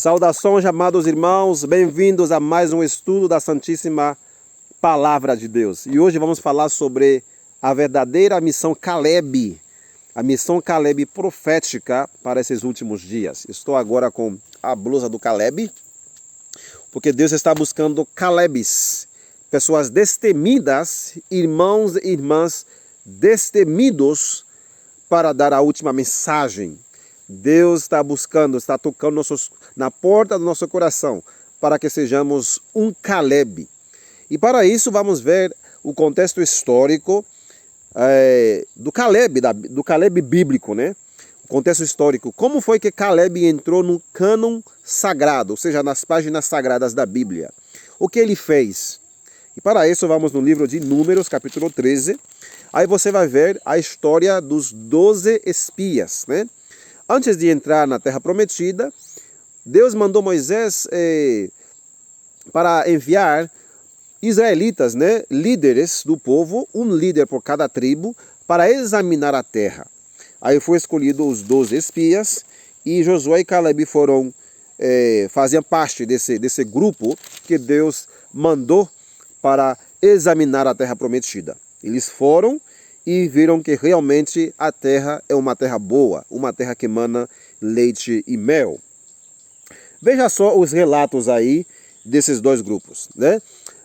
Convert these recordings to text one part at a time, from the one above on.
Saudações, amados irmãos, bem-vindos a mais um estudo da Santíssima Palavra de Deus. E hoje vamos falar sobre a verdadeira missão Caleb, a missão Caleb profética para esses últimos dias. Estou agora com a blusa do Caleb, porque Deus está buscando Calebs, pessoas destemidas, irmãos e irmãs destemidos para dar a última mensagem. Deus está buscando, está tocando na porta do nosso coração para que sejamos um Caleb. E para isso vamos ver o contexto histórico do Caleb bíblico, né? O contexto histórico. Como foi que Caleb entrou no cânon sagrado, ou seja, nas páginas sagradas da Bíblia? O que ele fez? E para isso vamos no livro de Números, capítulo 13. Aí você vai ver a história dos 12 espias, né? Antes de entrar na Terra Prometida, Deus mandou Moisés para enviar israelitas, né, líderes do povo, um líder por cada tribo, para examinar a terra. Aí foi escolhido os 12 espias e Josué e Caleb faziam parte desse grupo que Deus mandou para examinar a Terra Prometida. Eles foram e viram que realmente a terra é uma terra boa, uma terra que emana leite e mel. Veja só os relatos aí desses dois grupos, né?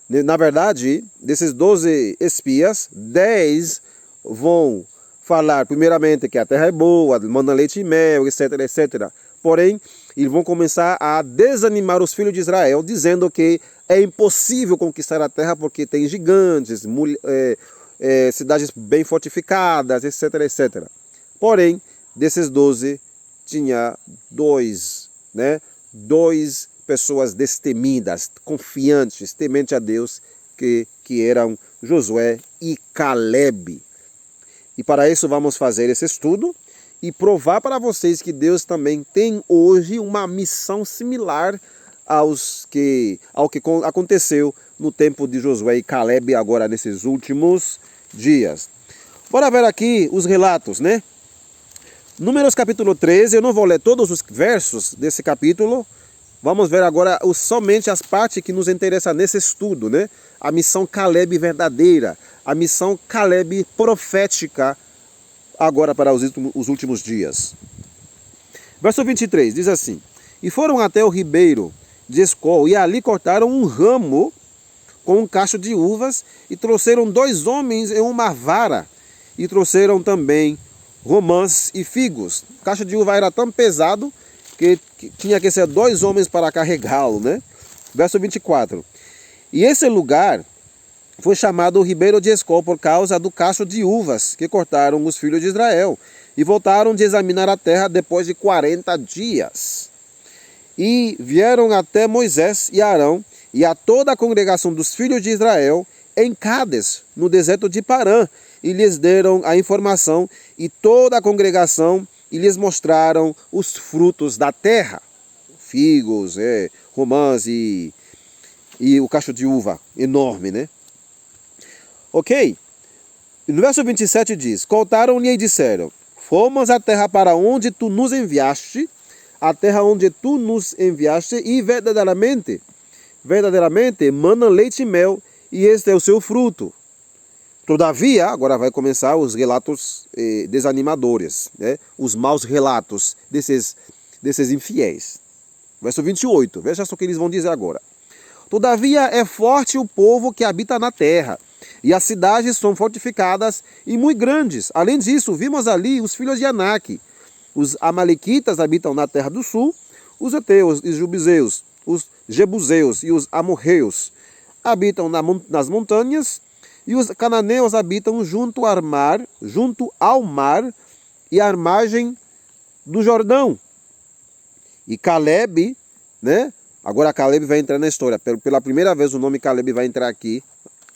Na verdade, desses 12 espias, 10 vão falar primeiramente que a terra é boa, emana leite e mel, etc, etc. Porém, eles vão começar a desanimar os filhos de Israel, dizendo que é impossível conquistar a terra porque tem gigantes, cidades bem fortificadas, etc, etc. Porém, desses 12, tinha dois pessoas destemidas, confiantes, tementes a Deus, que eram Josué e Caleb. E para isso vamos fazer esse estudo e provar para vocês que Deus também tem hoje uma missão similar ao que aconteceu no tempo de Josué e Caleb, agora nesses últimos dias. Bora ver aqui os relatos, né? Números capítulo 13, eu não vou ler todos os versos desse capítulo. Vamos ver agora somente as partes que nos interessam nesse estudo, né? A missão Caleb verdadeira, a missão Caleb profética, agora para os últimos dias. Verso 23 diz assim: E foram até o ribeiro de Escol, e ali cortaram um ramo com um cacho de uvas, e trouxeram 2 homens em uma vara, e trouxeram também romãs e figos. O cacho de uva era tão pesado que tinha que ser 2 homens para carregá-lo, né? Verso 24. E esse lugar foi chamado Ribeiro de Escol por causa do cacho de uvas que cortaram os filhos de Israel, e voltaram de examinar a terra depois de 40 dias. E vieram até Moisés e Arão e a toda a congregação dos filhos de Israel em Cádiz, no deserto de Parã, e lhes deram a informação, e toda a congregação, e lhes mostraram os frutos da terra, figos, romãs e o cacho de uva enorme, né? Ok? No verso 27 diz: Contaram-lhe e disseram: Fomos à terra para onde tu nos enviaste, a terra onde tu nos enviaste, e verdadeiramente mana leite e mel, e este é o seu fruto. Todavia, agora vai começar os relatos desanimadores, né? Os maus relatos desses infiéis. Verso 28, veja só o que eles vão dizer agora. Todavia é forte o povo que habita na terra, e as cidades são fortificadas e muito grandes. Além disso, vimos ali os filhos de Anak. Os amalequitas habitam na terra do sul, os heteus e os jebuseus e os amorreus habitam nas montanhas, e os cananeus habitam junto ao mar e à margem do Jordão. E Caleb, né? Agora Caleb vai entrar na história. Pela primeira vez o nome Caleb vai entrar aqui.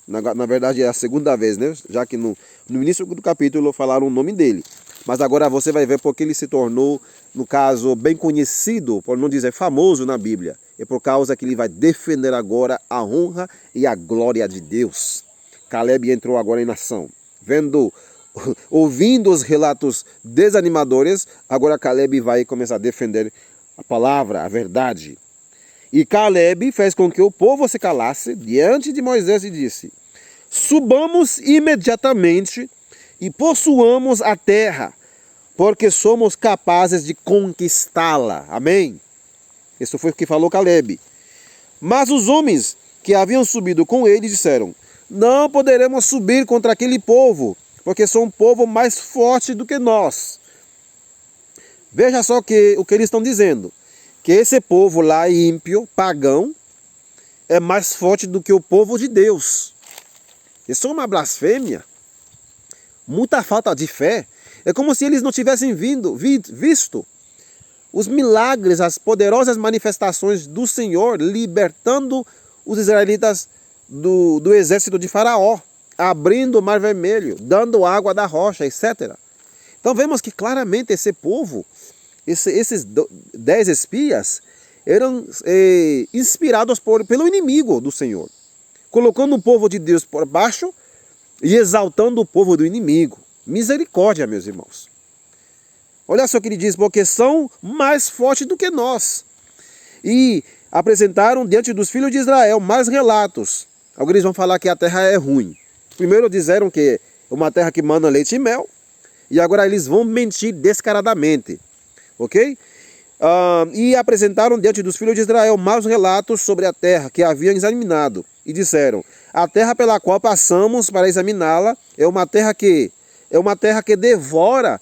Na verdade é a segunda vez, né? Já que no início do capítulo falaram o nome dele. Mas agora você vai ver porque ele se tornou, no caso, bem conhecido, por não dizer famoso na Bíblia. É por causa que ele vai defender agora a honra e a glória de Deus. Caleb entrou agora em ação. Ouvindo os relatos desanimadores, agora Caleb vai começar a defender a palavra, a verdade. E Caleb fez com que o povo se calasse diante de Moisés e disse: subamos imediatamente e possuamos a terra, porque somos capazes de conquistá-la. Amém? Isso foi o que falou Caleb. Mas os homens que haviam subido com ele disseram: não poderemos subir contra aquele povo, porque são um povo mais forte do que nós. Veja só o que eles estão dizendo. Que esse povo lá ímpio, pagão, é mais forte do que o povo de Deus. Isso é uma blasfêmia. Muita falta de fé. É como se eles não tivessem visto os milagres, as poderosas manifestações do Senhor libertando os israelitas do exército de Faraó, abrindo o Mar Vermelho, dando água da rocha, etc. Então vemos que claramente esse povo, esses 10 espias, eram inspirados pelo inimigo do Senhor, colocando o povo de Deus por baixo e exaltando o povo do inimigo. Misericórdia, meus irmãos. Olha só o que ele diz: porque são mais fortes do que nós. E apresentaram diante dos filhos de Israel mais relatos. Agora eles vão falar que a terra é ruim. Primeiro disseram que é uma terra que mana leite e mel. E agora eles vão mentir descaradamente. Ok? E apresentaram diante dos filhos de Israel maus relatos sobre a terra que haviam examinado. E disseram: a terra pela qual passamos para examiná-la é uma terra que devora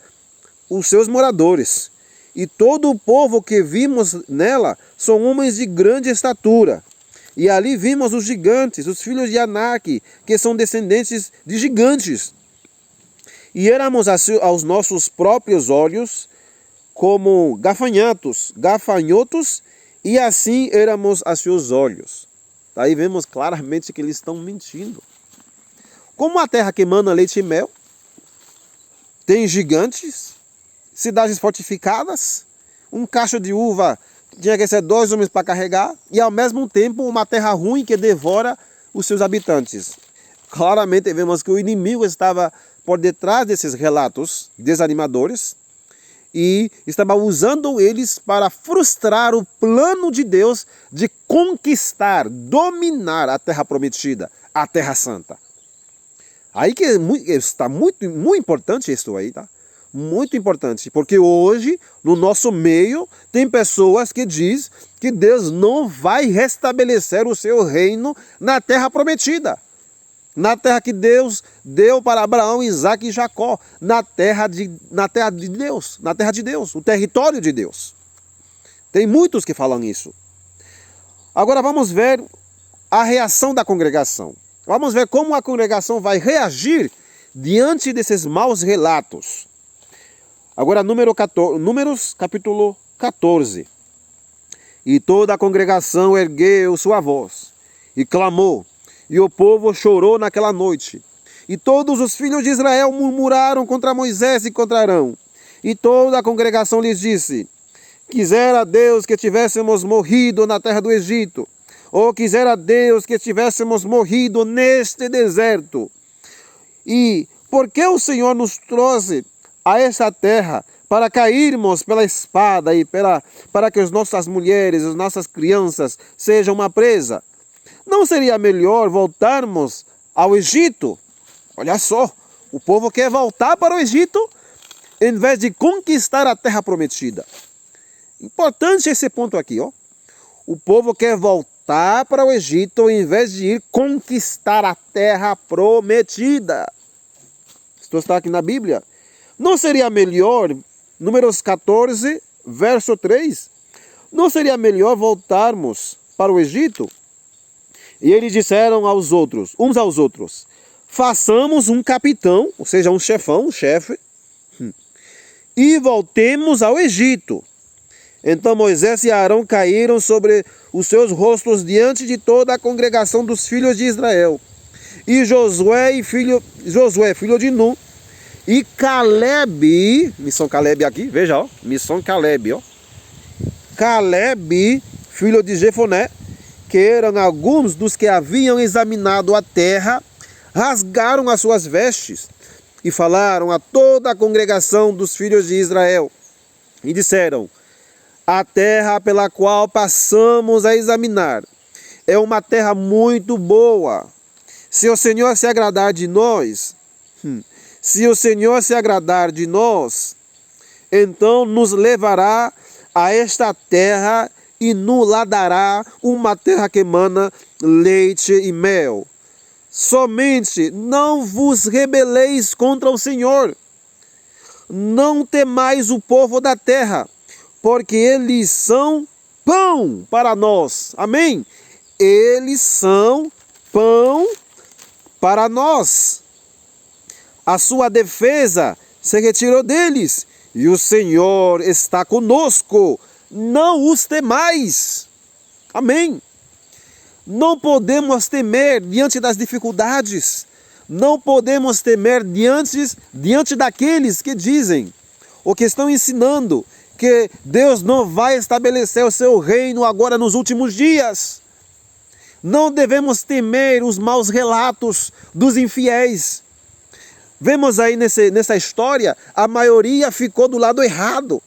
os seus moradores. E todo o povo que vimos nela são homens de grande estatura. E ali vimos os gigantes, os filhos de Anak, que são descendentes de gigantes. E éramos aos nossos próprios olhos como gafanhotos, e assim éramos a seus olhos. Daí vemos claramente que eles estão mentindo. Como a terra que mana leite e mel, tem gigantes, cidades fortificadas, um cacho de uva tinha que ser 2 homens para carregar, e ao mesmo tempo uma terra ruim que devora os seus habitantes. Claramente vemos que o inimigo estava por detrás desses relatos desanimadores e estava usando eles para frustrar o plano de Deus de conquistar, dominar a terra prometida, a terra santa. Aí que está muito importante isso aí, tá? Muito importante, porque hoje, no nosso meio, tem pessoas que dizem que Deus não vai restabelecer o seu reino na terra prometida. Na terra que Deus deu para Abraão, Isaac e Jacó. Na terra de Deus, o território de Deus. Tem muitos que falam isso. Agora vamos ver a reação da congregação. Vamos ver como a congregação vai reagir diante desses maus relatos. Agora, Números capítulo 14. E toda a congregação ergueu sua voz e clamou, e o povo chorou naquela noite. E todos os filhos de Israel murmuraram contra Moisés e contra Arão. E toda a congregação lhes disse: quisera Deus que tivéssemos morrido na terra do Egito, ou quisera Deus que tivéssemos morrido neste deserto. E por que o Senhor nos trouxe a essa terra para cairmos pela espada e para que as nossas mulheres, as nossas crianças sejam uma presa? Não seria melhor voltarmos ao Egito? Olha só, o povo quer voltar para o Egito em vez de conquistar a terra prometida. Importante esse ponto aqui, ó. O povo quer voltar para o Egito em vez de ir conquistar a terra prometida. Isto está aqui na Bíblia. Não seria melhor, Números 14, verso 3, não seria melhor voltarmos para o Egito? E eles disseram uns aos outros, façamos um capitão, ou seja, um chefão, um chefe, e voltemos ao Egito. Então Moisés e Arão caíram sobre os seus rostos diante de toda a congregação dos filhos de Israel. E Josué, filho de Nun, e Caleb, missão Caleb aqui, veja, ó, missão Caleb, ó. Caleb, filho de Jefoné, que eram alguns dos que haviam examinado a terra, rasgaram as suas vestes e falaram a toda a congregação dos filhos de Israel. E disseram: A terra pela qual passamos a examinar é uma terra muito boa. Se o Senhor se agradar de nós, então nos levará a esta terra e nos lá dará uma terra que emana leite e mel. Somente não vos rebeleis contra o Senhor. Não temais o povo da terra, porque eles são pão para nós. Amém? Eles são pão para nós. A sua defesa se retirou deles, e o Senhor está conosco. Não os temais. Amém? Não podemos temer diante das dificuldades. Não podemos temer diante daqueles que dizem, ou que estão ensinando, que Deus não vai estabelecer o seu reino agora nos últimos dias. Não devemos temer os maus relatos dos infiéis. Vemos aí nessa história, a maioria ficou do lado errado.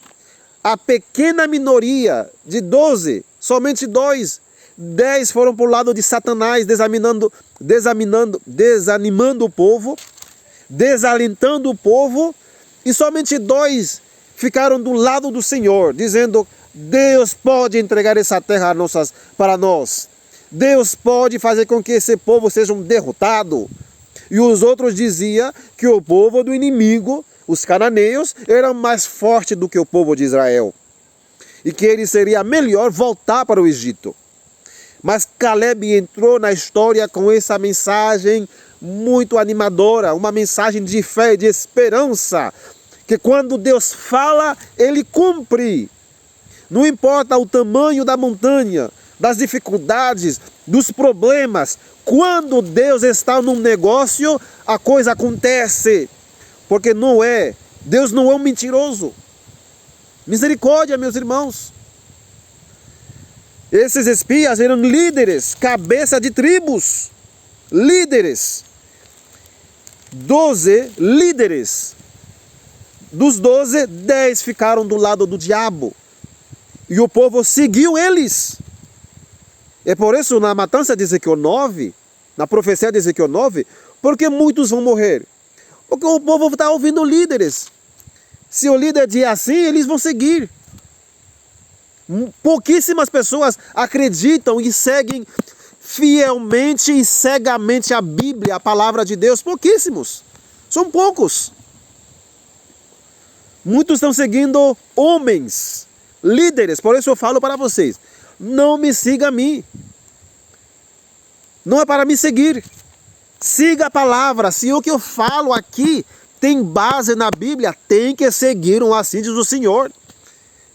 A pequena minoria de 12, somente 10 foram para o lado de Satanás, desanimando o povo, desalentando o povo, e somente 2 ficaram do lado do Senhor, dizendo: Deus pode entregar essa terra para nós. Deus pode fazer com que esse povo seja derrotado. E os outros diziam que o povo do inimigo, os cananeus, eram mais fortes do que o povo de Israel. E que ele seria melhor voltar para o Egito. Mas Caleb entrou na história com essa mensagem muito animadora, uma mensagem de fé, de esperança, que quando Deus fala, Ele cumpre. Não importa o tamanho da montanha, das dificuldades, dos problemas, quando Deus está num negócio, a coisa acontece. Porque Deus não é um mentiroso. Misericórdia, meus irmãos. Esses espias eram líderes, cabeça de tribos, líderes. 12 líderes. Dos 12, 10 ficaram do lado do diabo. E o povo seguiu eles. É por isso, na matança de Ezequiel 9, na profecia de Ezequiel 9, porque muitos vão morrer? Porque o povo está ouvindo líderes. Se o líder diz assim, eles vão seguir. Pouquíssimas pessoas acreditam e seguem fielmente e cegamente a Bíblia, a palavra de Deus. Pouquíssimos. São poucos. Muitos estão seguindo homens, líderes. Por isso eu falo para vocês, não me siga a mim. Não é para me seguir. Siga a palavra. Se o que eu falo aqui tem base na Bíblia, tem que seguir assim diz o Senhor.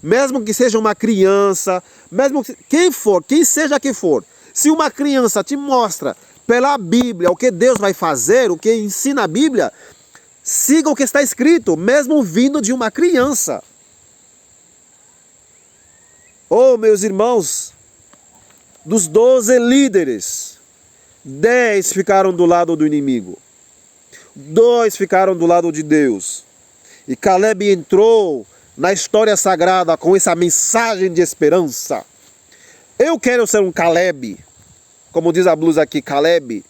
Mesmo que seja uma criança, mesmo que, quem seja que for, se uma criança te mostra pela Bíblia o que Deus vai fazer, o que ensina a Bíblia, siga o que está escrito, mesmo vindo de uma criança. Oh, meus irmãos, dos 12 líderes, 10 ficaram do lado do inimigo, 2 ficaram do lado de Deus. E Caleb entrou na história sagrada com essa mensagem de esperança. Eu quero ser um Caleb, como diz a blusa aqui, Caleb.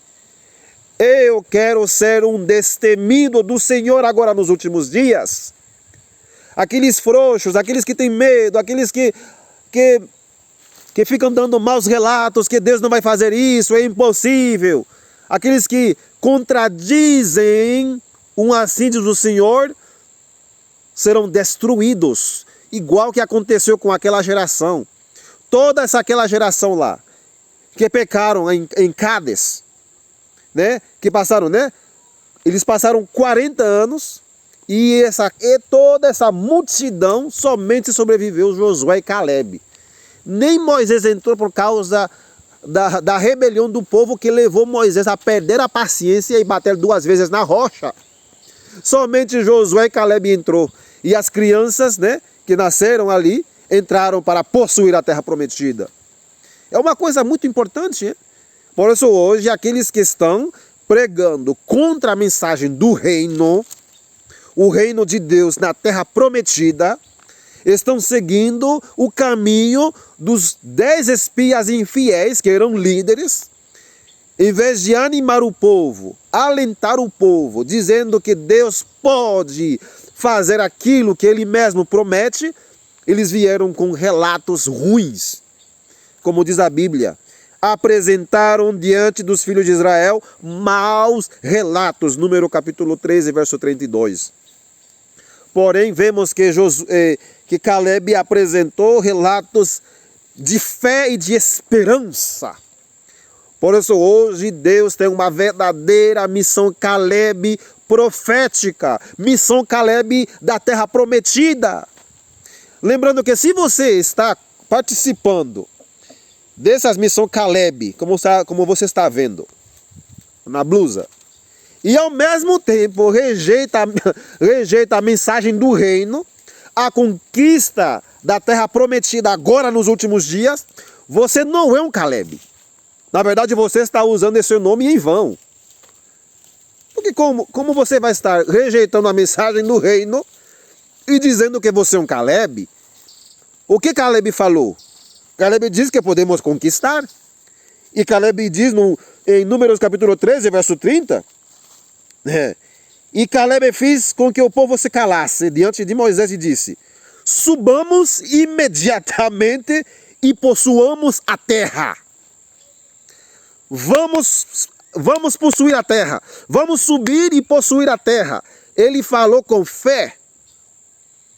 Eu quero ser um destemido do Senhor agora nos últimos dias. Aqueles frouxos, aqueles que têm medo, aqueles que ficam dando maus relatos, que Deus não vai fazer isso, é impossível. Aqueles que contradizem assim diz o Senhor, serão destruídos, igual que aconteceu com aquela geração. Toda aquela geração lá, que pecaram em Cádiz, né? Que passaram, né? Eles passaram 40 anos e toda essa multidão somente sobreviveu Josué e Caleb. Nem Moisés entrou por causa da rebelião do povo que levou Moisés a perder a paciência e bater 2 vezes na rocha. Somente Josué e Caleb entrou. E as crianças, né, que nasceram ali, entraram para possuir a terra prometida. É uma coisa muito importante, hein? Por isso hoje, aqueles que estão pregando contra a mensagem do reino, o reino de Deus na terra prometida, estão seguindo o caminho dos 10 espias infiéis, que eram líderes. Em vez de animar o povo, alentar o povo, dizendo que Deus pode fazer aquilo que Ele mesmo promete, eles vieram com relatos ruins. Como diz a Bíblia, apresentaram diante dos filhos de Israel maus relatos. Número capítulo 13, verso 32. Porém, vemos que Caleb apresentou relatos de fé e de esperança. Por isso, hoje, Deus tem uma verdadeira missão Caleb profética. Missão Caleb da terra prometida. Lembrando que se você está participando dessas missões Caleb, como você está vendo na blusa, e ao mesmo tempo rejeita a mensagem do reino, a conquista da terra prometida agora nos últimos dias, você não é um Caleb. Na verdade, você está usando esse nome em vão. Porque como você vai estar rejeitando a mensagem do reino e dizendo que você é um Caleb? O que Caleb falou? Caleb diz que podemos conquistar. E Caleb diz em Números capítulo 13, verso 30, e Caleb fez com que o povo se calasse diante de Moisés e disse: subamos imediatamente e possuamos a terra. Vamos possuir a terra. Vamos subir e possuir a terra. Ele falou com fé,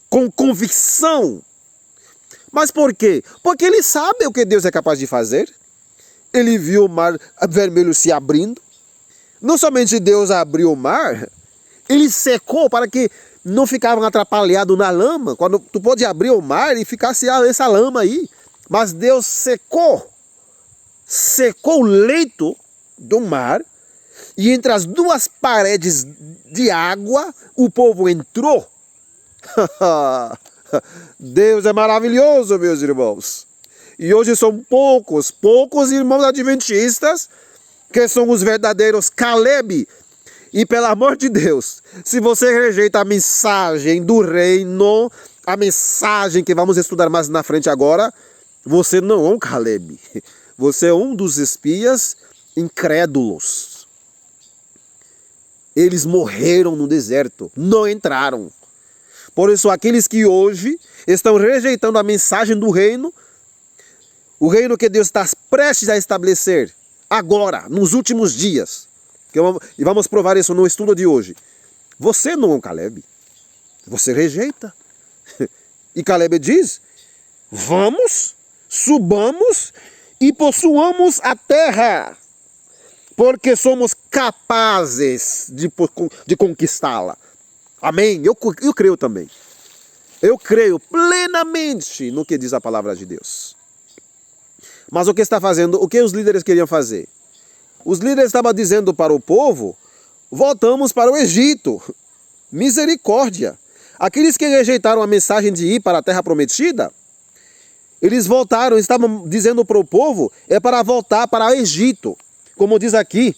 com convicção. Mas por quê? Porque ele sabe o que Deus é capaz de fazer. Ele viu o mar vermelho se abrindo. Não somente Deus abriu o mar, ele secou para que não ficavam atrapalhados na lama. Quando tu pode abrir o mar e ficasse essa lama aí. Mas Deus secou o leito do mar, e entre as duas paredes de água, o povo entrou. Deus é maravilhoso, meus irmãos. E hoje são poucos irmãos adventistas que são os verdadeiros Caleb. E pelo amor de Deus, se você rejeita a mensagem do reino, a mensagem que vamos estudar mais na frente agora, você não é um Caleb. Você é um dos espias incrédulos. Eles morreram no deserto, não entraram. Por isso, aqueles que hoje estão rejeitando a mensagem do reino, o reino que Deus está prestes a estabelecer, agora, nos últimos dias, e vamos provar isso no estudo de hoje, você não é um Caleb. Você rejeita. E Caleb diz: vamos, subamos e possuamos a terra, porque somos capazes de conquistá-la. Amém? Eu creio também. Eu creio plenamente no que diz a palavra de Deus. Mas o que está fazendo? O que os líderes queriam fazer? Os líderes estavam dizendo para o povo: voltamos para o Egito. Misericórdia. Aqueles que rejeitaram a mensagem de ir para a terra prometida, eles voltaram, estavam dizendo para o povo, é para voltar para o Egito. Como diz aqui,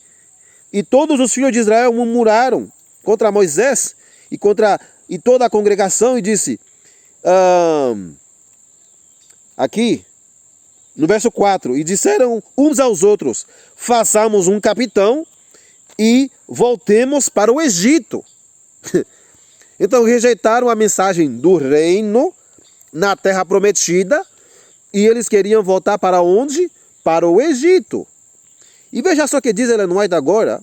e todos os filhos de Israel murmuraram contra Moisés e toda a congregação e disse, aqui, no verso 4, e disseram uns aos outros: façamos um capitão e voltemos para o Egito. Então rejeitaram a mensagem do reino na terra prometida e eles queriam voltar para onde? Para o Egito. E veja só o que diz Ellen White agora,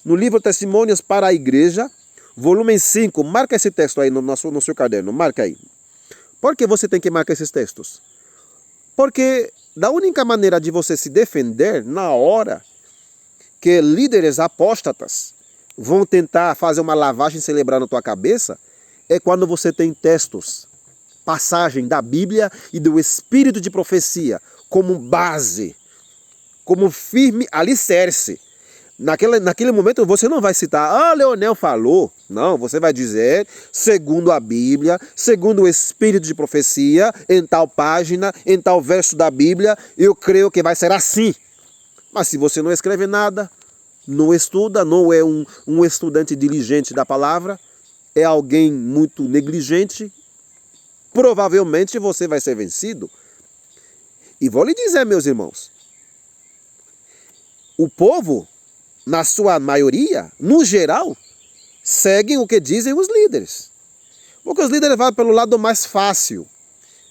no livro Testemunhos para a Igreja, volume 5, marca esse texto aí no seu caderno, marca aí. Por que você tem que marcar esses textos? Porque da única maneira de você se defender na hora que líderes apóstatas vão tentar fazer uma lavagem cerebral na tua cabeça, é quando você tem textos, passagem da Bíblia e do Espírito de profecia como base, como firme alicerce. Naquele momento você não vai citar, Leonel falou. Não, você vai dizer, segundo a Bíblia, segundo o Espírito de profecia, em tal página, em tal verso da Bíblia, eu creio que vai ser assim. Mas se você não escreve nada, não estuda, não é um estudante diligente da palavra, é alguém muito negligente, provavelmente você vai ser vencido. E vou lhe dizer, meus irmãos, o povo, na sua maioria, no geral, seguem o que dizem os líderes. Porque os líderes vão pelo lado mais fácil.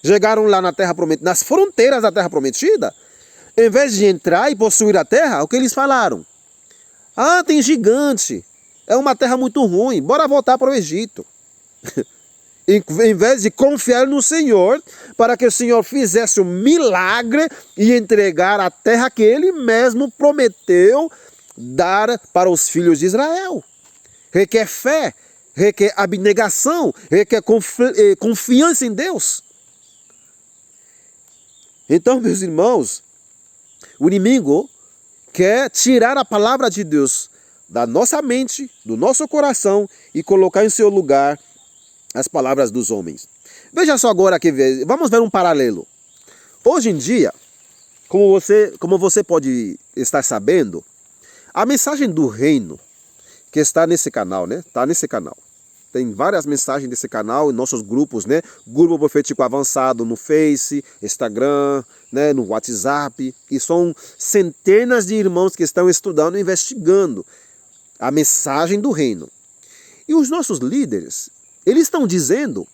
Chegaram lá na terra prometida, nas fronteiras da terra prometida, em vez de entrar e possuir a terra, o que eles falaram? Ah, tem gigante, é uma terra muito ruim, bora voltar para o Egito. Em vez de confiar no Senhor, para que o Senhor fizesse um milagre e entregar a terra que Ele mesmo prometeu dar para os filhos de Israel. Requer fé, requer abnegação, requer confiança em Deus. Então, meus irmãos, o inimigo quer tirar a palavra de Deus da nossa mente, do nosso coração e colocar em seu lugar as palavras dos homens. Veja só agora que vamos ver um paralelo. Hoje em dia, como você pode estar sabendo, a mensagem do reino que está nesse canal, né? Está nesse canal. Tem várias mensagens desse canal em nossos grupos, né? Grupo Profético Avançado no Face, Instagram, né? No WhatsApp. E são centenas de irmãos que estão estudando e investigando a mensagem do reino. E os nossos líderes, eles estão dizendo,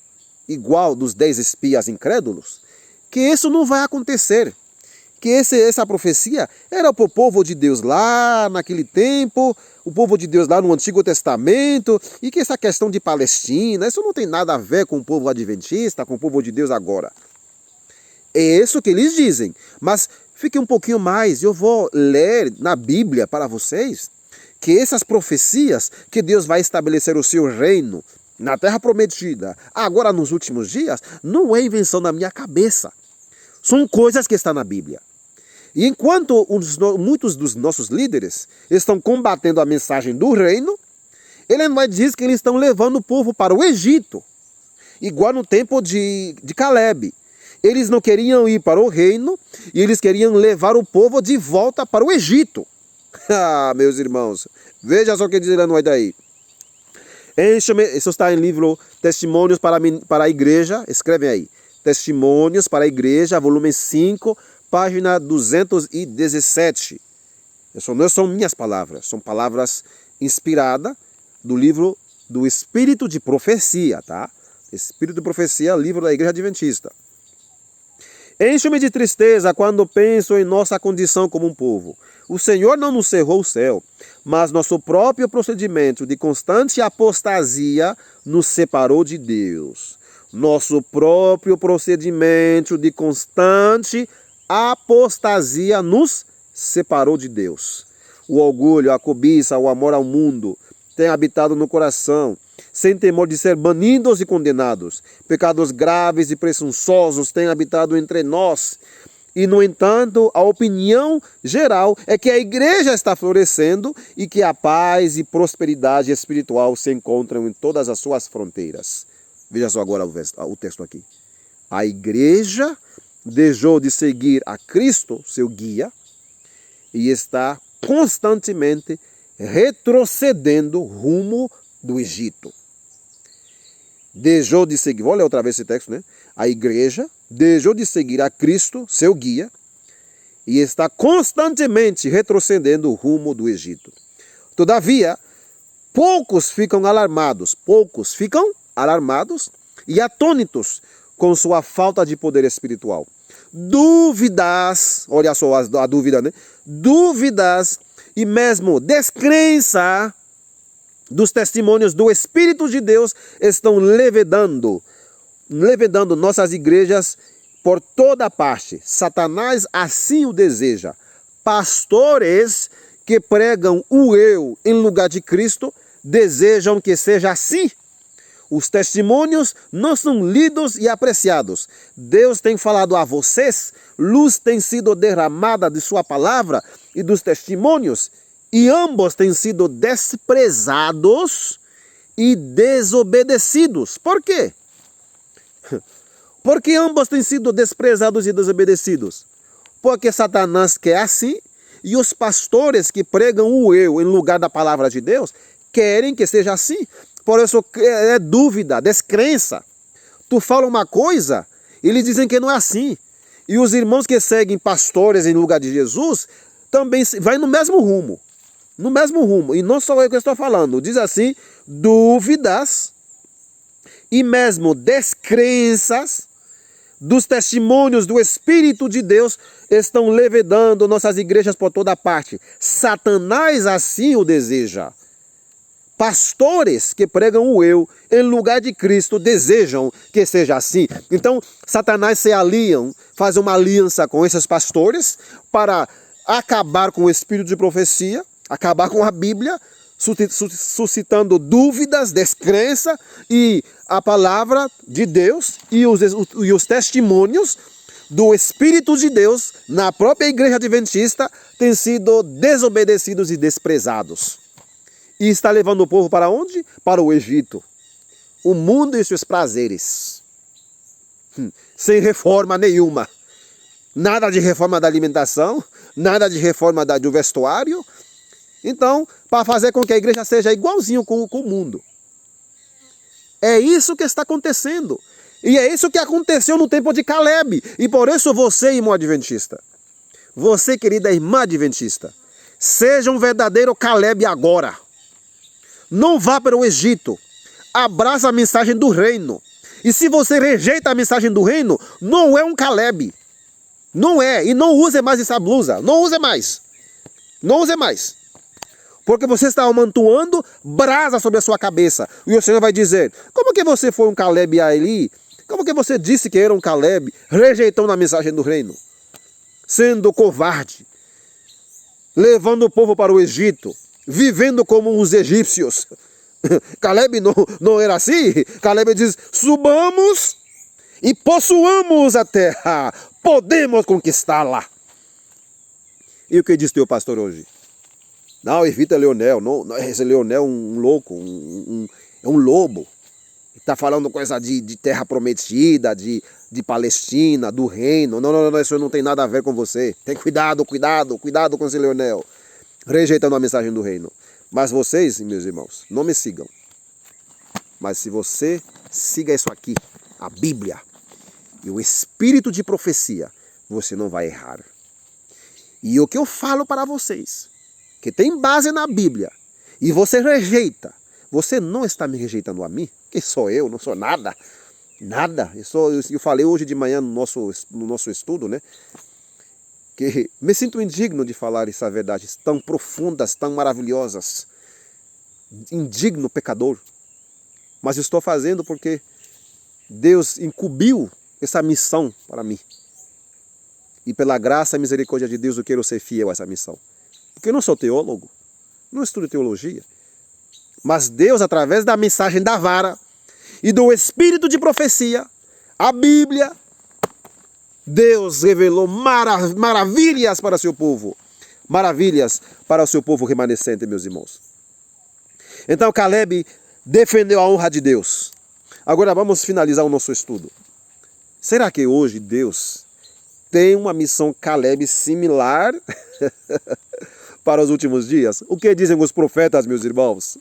igual dos 10 espias incrédulos, que isso não vai acontecer. Que essa profecia era para o povo de Deus lá naquele tempo, o povo de Deus lá no Antigo Testamento, e que essa questão de Palestina, isso não tem nada a ver com o povo adventista, com o povo de Deus agora. É isso que eles dizem. Mas fique um pouquinho mais, eu vou ler na Bíblia para vocês que essas profecias que Deus vai estabelecer o seu reino na terra prometida, agora nos últimos dias, não é invenção da minha cabeça. São coisas que estão na Bíblia. E enquanto muitos dos nossos líderes estão combatendo a mensagem do reino, ele não diz que eles estão levando o povo para o Egito, igual no tempo de Caleb. Eles não queriam ir para o reino e eles queriam levar o povo de volta para o Egito. Ah, meus irmãos, veja só o que diz ele não é daí. Isso está em livro Testemunhos para a Igreja, escreve aí. Testemunhos para a Igreja, volume 5, página 217. Isso não são minhas palavras, são palavras inspiradas do livro do Espírito de Profecia, tá? Espírito de Profecia, livro da Igreja Adventista. Encho-me de tristeza quando penso em nossa condição como um povo. O Senhor não nos cerrou o céu, mas nosso próprio procedimento de constante apostasia nos separou de Deus. Nosso próprio procedimento de constante apostasia nos separou de Deus. O orgulho, a cobiça, o amor ao mundo têm habitado no coração, sem temor de ser banidos e condenados. Pecados graves e presunçosos têm habitado entre nós. E, no entanto, a opinião geral é que a igreja está florescendo e que a paz e prosperidade espiritual se encontram em todas as suas fronteiras. Veja só agora o texto aqui. A igreja deixou de seguir a Cristo, seu guia, e está constantemente retrocedendo rumo do Egito. Deixou de seguir, vou ler outra vez esse texto, né? A igreja deixou de seguir a Cristo, seu guia, e está constantemente retrocedendo o rumo do Egito. Todavia, poucos ficam alarmados e atônitos com sua falta de poder espiritual. Dúvidas, olha só a dúvida, né? Dúvidas e mesmo descrença dos testemunhos do Espírito de Deus estão levedando nossas igrejas por toda parte. Satanás assim o deseja. Pastores que pregam o eu em lugar de Cristo desejam que seja assim. Os testemunhos não são lidos e apreciados. Deus tem falado a vocês, luz tem sido derramada de sua palavra e dos testemunhos, e ambos têm sido desprezados e desobedecidos. Por quê? Porque ambos têm sido desprezados e desobedecidos. Porque Satanás quer assim, e os pastores que pregam o eu em lugar da palavra de Deus querem que seja assim. Por isso é dúvida, descrença. Tu fala uma coisa, eles dizem que não é assim. E os irmãos que seguem pastores em lugar de Jesus também vai no mesmo rumo. No mesmo rumo. E não sou eu que estou falando. Diz assim, dúvidas e mesmo descrenças dos testemunhos do Espírito de Deus estão levedando nossas igrejas por toda parte. Satanás assim o deseja. Pastores que pregam o eu em lugar de Cristo desejam que seja assim. Então, Satanás se aliam, faz uma aliança com esses pastores para acabar com o espírito de profecia, acabar com a Bíblia, suscitando dúvidas, descrença, e a palavra de Deus e os testemunhos do Espírito de Deus na própria igreja adventista têm sido desobedecidos e desprezados. E está levando o povo para onde? Para o Egito. O mundo e seus prazeres. Sem reforma nenhuma. Nada de reforma da alimentação, nada de reforma do vestuário. Então, para fazer com que a igreja seja igualzinho com o mundo. É isso que está acontecendo. E é isso que aconteceu no tempo de Caleb. E por isso você, irmão adventista, você, querida irmã adventista, seja um verdadeiro Caleb agora. Não vá para o Egito. Abraça a mensagem do reino. E se você rejeita a mensagem do reino, não é um Caleb. Não é. E não use mais essa blusa. Não use mais. Não use mais. Porque você está amontoando brasa sobre a sua cabeça. E o Senhor vai dizer, como que você foi um Caleb ali? Como que você disse que era um Caleb, rejeitando a mensagem do reino? Sendo covarde. Levando o povo para o Egito. Vivendo como os egípcios. Caleb não era assim. Caleb diz, subamos e possuamos a terra. Podemos conquistá-la. E o que diz teu pastor hoje? Não, evita Leonel. Não, esse Leonel é um louco, é um lobo. Está falando coisa de terra prometida, de Palestina, do reino. Não, isso não tem nada a ver com você. Tem cuidado com esse Leonel. Rejeitando a mensagem do reino. Mas vocês, meus irmãos, não me sigam. Mas se você siga isso aqui, a Bíblia e o espírito de profecia, você não vai errar. E o que eu falo para vocês, que tem base na Bíblia, e você rejeita, você não está me rejeitando a mim? Quem sou eu? Não sou nada. Nada. Eu falei hoje de manhã no nosso estudo, né? Que me sinto indigno de falar essas verdades tão profundas, tão maravilhosas. Indigno pecador. Mas estou fazendo porque Deus incumbiu essa missão para mim. E pela graça e misericórdia de Deus eu quero ser fiel a essa missão. Porque eu não sou teólogo, não estudo teologia. Mas Deus, através da mensagem da vara e do espírito de profecia, a Bíblia, Deus revelou maravilhas para o seu povo. Maravilhas para o seu povo remanescente, meus irmãos. Então Caleb defendeu a honra de Deus. Agora vamos finalizar o nosso estudo. Será que hoje Deus tem uma missão Caleb similar para os últimos dias? O que dizem os profetas, meus irmãos?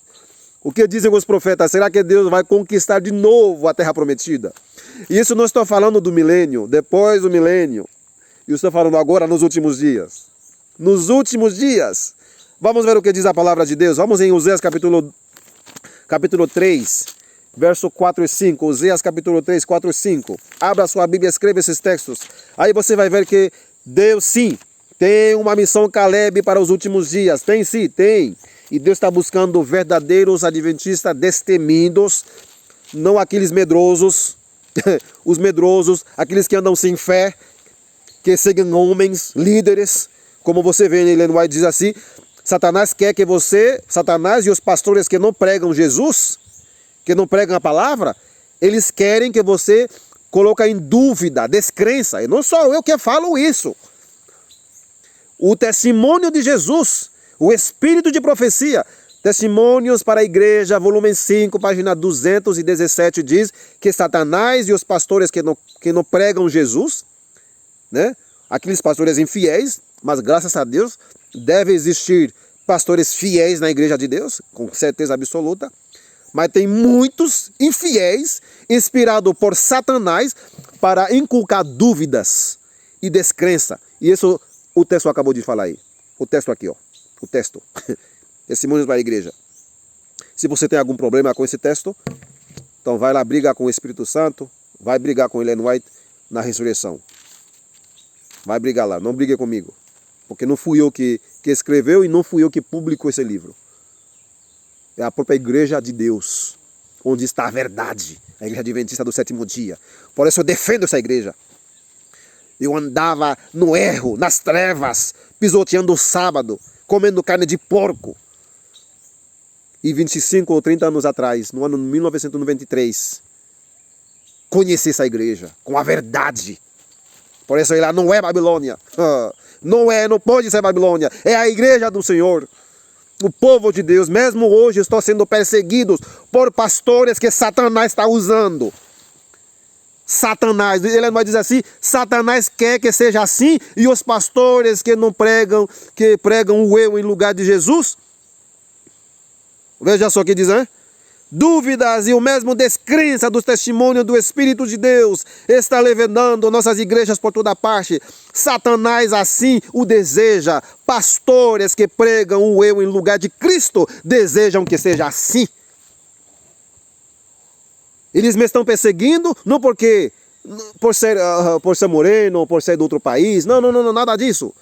O que dizem os profetas? Será que Deus vai conquistar de novo a terra prometida? Isso não estou falando do milênio, depois do milênio. Eu estou falando agora nos últimos dias. Nos últimos dias. Vamos ver o que diz a palavra de Deus. Vamos em Oséias capítulo 3, verso 4 e 5. Oséias capítulo 3, 4 e 5. Abra sua Bíblia e escreva esses textos. Aí você vai ver que Deus sim tem uma missão Caleb para os últimos dias. Tem sim, tem. E Deus está buscando verdadeiros adventistas destemidos, não aqueles medrosos, os medrosos, aqueles que andam sem fé, que seguem homens, líderes, como você vê em Ellen White diz assim, Satanás quer que você, Satanás e os pastores que não pregam Jesus, que não pregam a palavra, eles querem que você coloque em dúvida, descrença, e não sou eu que falo isso. O testemunho de Jesus, o espírito de profecia, Testemunhos para a Igreja, volume 5, página 217, diz que Satanás e os pastores que não pregam Jesus, né? Aqueles pastores infiéis, mas graças a Deus, deve existir pastores fiéis na Igreja de Deus, com certeza absoluta. Mas tem muitos infiéis, inspirados por Satanás, para inculcar dúvidas e descrença. E isso o texto acabou de falar aí. O texto aqui, ó. O texto. Testemunhos para a igreja. Se você tem algum problema com esse texto, então vai lá brigar com o Espírito Santo, vai brigar com Ellen White na ressurreição. Vai brigar lá, não brigue comigo. Porque não fui eu que escreveu e não fui eu que publicou esse livro. É a própria igreja de Deus, onde está a verdade, a igreja adventista do sétimo dia. Por isso eu defendo essa igreja. Eu andava no erro, nas trevas, pisoteando o sábado, comendo carne de porco. E 25 ou 30 anos atrás, no ano 1993, conheci essa igreja com a verdade. Por isso ela não é Babilônia. Não pode ser Babilônia. É a igreja do Senhor. O povo de Deus, mesmo hoje, estão sendo perseguidos por pastores que Satanás está usando. Satanás, ele vai dizer assim, Satanás quer que seja assim, e os pastores que não pregam, que pregam o eu em lugar de Jesus. Veja só o que diz, hein? Dúvidas e o mesmo descrença dos testemunhos do Espírito de Deus está levanando nossas igrejas por toda parte. Satanás assim o deseja. Pastores que pregam o eu em lugar de Cristo desejam que seja assim. Eles me estão perseguindo não porque por ser moreno, por ser de outro país. Não, nada disso.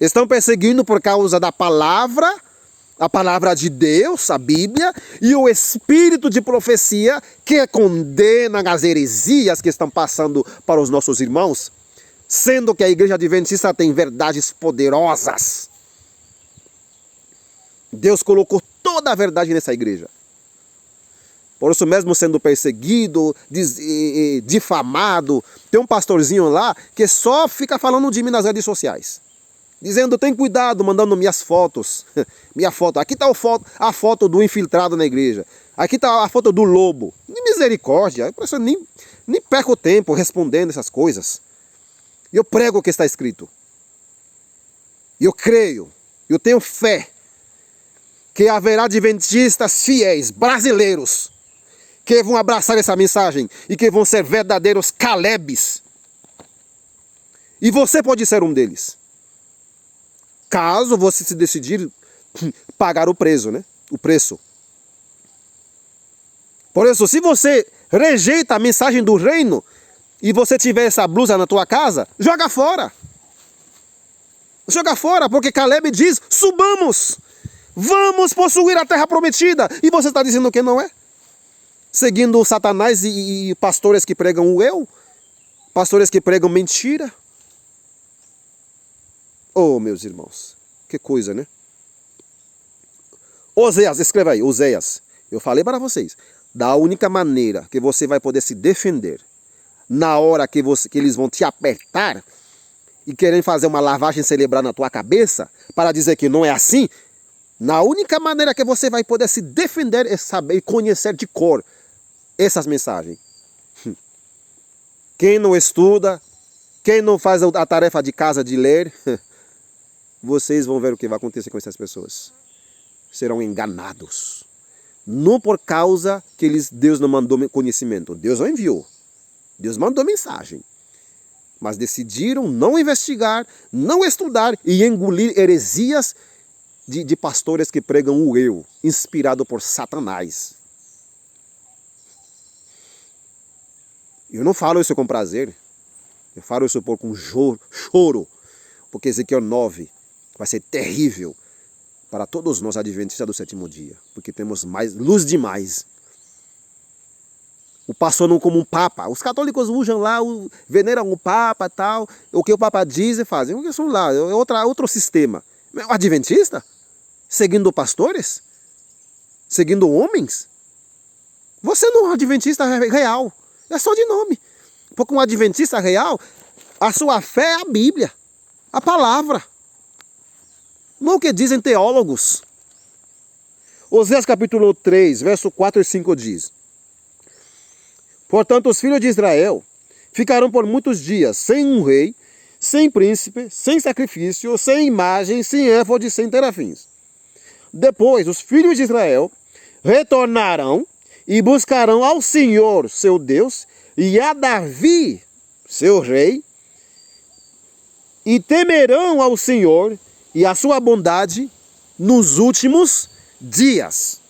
Estão perseguindo por causa da palavra. A palavra de Deus, a Bíblia, e o espírito de profecia que condena as heresias que estão passando para os nossos irmãos, sendo que a igreja adventista tem verdades poderosas. Deus colocou toda a verdade nessa igreja. Por isso mesmo sendo perseguido, difamado, tem um pastorzinho lá que só fica falando de mim nas redes sociais. Dizendo, tem cuidado, mandando minhas fotos. Minha foto. Aqui está a foto do infiltrado na igreja. Aqui está a foto do lobo. De misericórdia. Eu nem perco tempo respondendo essas coisas. Eu prego o que está escrito. Eu creio. Eu tenho fé. Que haverá adventistas fiéis, brasileiros, que vão abraçar essa mensagem. E que vão ser verdadeiros Calebes. E você pode ser um deles. Caso você se decidir pagar o preço, né? O preço. Por isso, se você rejeita a mensagem do reino e você tiver essa blusa na tua casa, joga fora. Joga fora, porque Caleb diz, subamos, vamos possuir a terra prometida. E você está dizendo que não é? Seguindo o Satanás e pastores que pregam o eu, pastores que pregam mentira. Oh, meus irmãos, que coisa, né? Oséias, escreva aí, Oséias. Eu falei para vocês, da única maneira que você vai poder se defender, na hora que eles vão te apertar e querem fazer uma lavagem cerebral na tua cabeça, para dizer que não é assim, na única maneira que você vai poder se defender é saber e conhecer de cor essas mensagens. Quem não estuda, quem não faz a tarefa de casa de ler, vocês vão ver o que vai acontecer com essas pessoas. Serão enganados. Não por causa que Deus não mandou conhecimento. Deus não enviou. Deus mandou mensagem. Mas decidiram não investigar, não estudar e engolir heresias de pastores que pregam o eu, inspirado por Satanás. Eu não falo isso com prazer. Eu falo isso com choro. Porque Ezequiel 9 vai ser terrível para todos nós adventistas do sétimo dia. Porque temos mais luz demais. O pastor não como um papa. Os católicos usam lá, veneram o papa e tal. O que o papa diz e fazem. Porque são lá, é outro sistema. O adventista? Seguindo pastores? Seguindo homens? Você não é um adventista real. É só de nome. Porque um adventista real, a sua fé é a Bíblia. A palavra. Não o que dizem teólogos. Oséias capítulo 3, verso 4 e 5 diz: portanto, os filhos de Israel ficarão por muitos dias sem um rei, sem príncipe, sem sacrifício, sem imagem, sem éfode, sem terafins. Depois, os filhos de Israel retornarão e buscarão ao Senhor, seu Deus, e a Davi, seu rei, e temerão ao Senhor e a sua bondade nos últimos dias.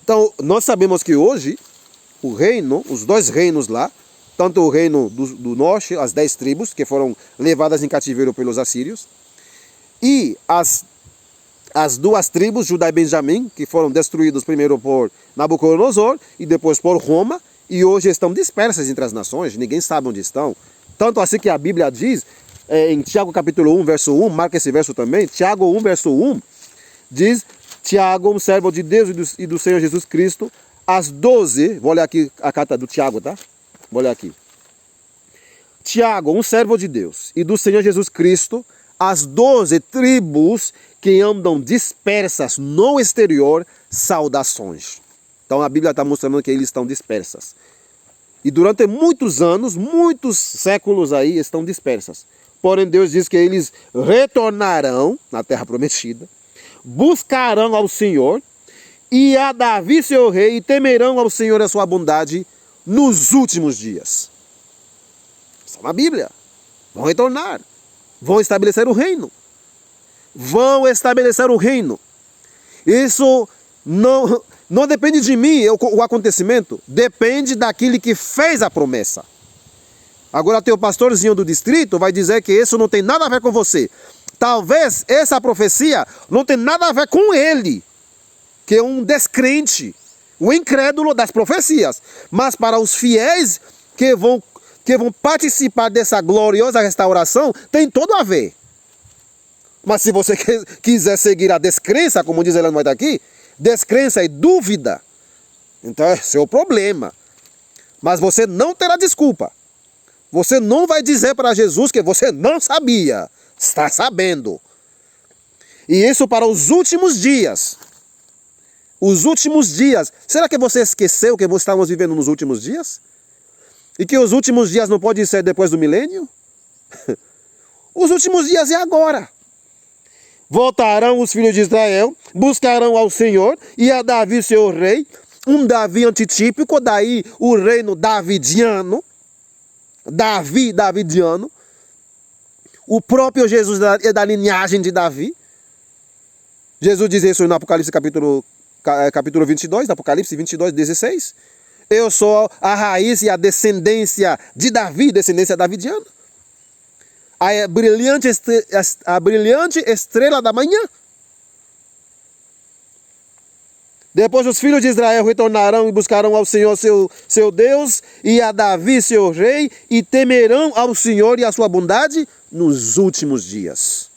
Então, nós sabemos que hoje, o reino, os dois reinos lá, tanto o reino do norte, as 10 tribos, que foram levadas em cativeiro pelos assírios, e as duas tribos, Judá e Benjamim, que foram destruídos primeiro por Nabucodonosor e depois por Roma, e hoje estão dispersas entre as nações, ninguém sabe onde estão. Tanto assim que a Bíblia diz, em Tiago capítulo 1, verso 1, marca esse verso também, Tiago 1, verso 1, diz, Tiago, um servo de Deus e do Senhor Jesus Cristo, as 12, vou olhar aqui a carta do Tiago, tá? Vou olhar aqui. Tiago, um servo de Deus e do Senhor Jesus Cristo, as 12 tribos que andam dispersas no exterior, saudações. Então a Bíblia está mostrando que eles estão dispersas. E durante muitos anos, muitos séculos aí, estão dispersas. Porém Deus diz que eles retornarão na terra prometida, buscarão ao Senhor, e a Davi seu rei, e temerão ao Senhor a sua bondade nos últimos dias. Está na Bíblia. Vão retornar. Vão estabelecer o reino. Vão estabelecer o reino. Isso não depende de mim, o acontecimento. Depende daquele que fez a promessa. Agora teu pastorzinho do distrito vai dizer que isso não tem nada a ver com você. Talvez essa profecia não tenha nada a ver com ele, que é um descrente, o incrédulo das profecias. Mas para os fiéis que vão participar dessa gloriosa restauração, tem tudo a ver. Mas se você quiser seguir a descrença, como diz Ellen White aqui, descrença e dúvida, então é seu problema. Mas você não terá desculpa. Você não vai dizer para Jesus que você não sabia. Está sabendo. E isso para os últimos dias. Os últimos dias. Será que você esqueceu que estamos vivendo nos últimos dias? E que os últimos dias não podem ser depois do milênio? Os últimos dias é agora. Voltarão os filhos de Israel, buscarão ao Senhor e a Davi seu rei, um Davi antitípico, daí o reino davidiano, davidiano. O próprio Jesus é da linhagem de Davi. Jesus diz isso no Apocalipse capítulo 22, Apocalipse 22, 16. Eu sou a raiz e a descendência de Davi, descendência davidiana. A brilhante estrela da manhã. Depois os filhos de Israel retornarão e buscarão ao Senhor seu Deus e a Davi seu rei e temerão ao Senhor e a sua bondade nos últimos dias.